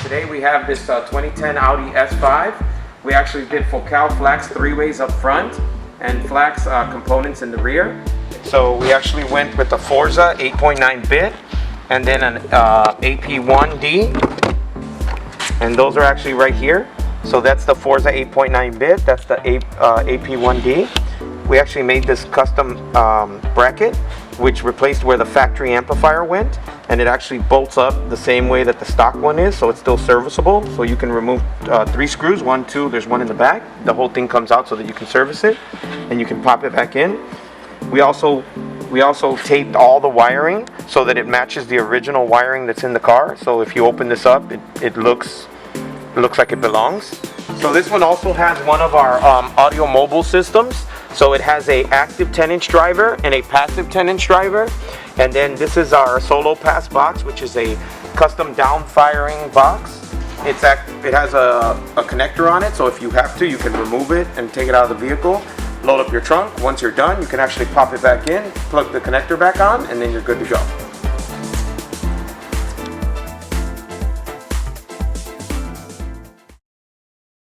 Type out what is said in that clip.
Today we have this 2010 Audi S5. We actually did Flax 3-ways up front and Flax components in the rear. So we actually went with the Forza 8.9 bit and then an AP1 D. And those are actually right here. So that's the Forza 8.9 bit, that's the AP1 D. We actually made this custom bracket which replaced where the factory amplifier went, and it actually bolts up the same way that the stock one is, so it's still serviceable. So you can remove 3 screws, 1, 2, there's one in the back. The whole thing comes out so that you can service it and you can pop it back in. We also taped all the wiring so that it matches the original wiring that's in the car. So if you open this up, it looks like it belongs. So this one also has one of our Audiomobile systems. So it has a active 10-inch driver and a passive 10-inch driver. And then this is our SoloPass box, which is a custom down-firing box. It has a connector on it, so if you have to, you can remove it and take it out of the vehicle, load up your trunk. Once you're done, you can actually pop it back in, plug the connector back on, and then you're good to go.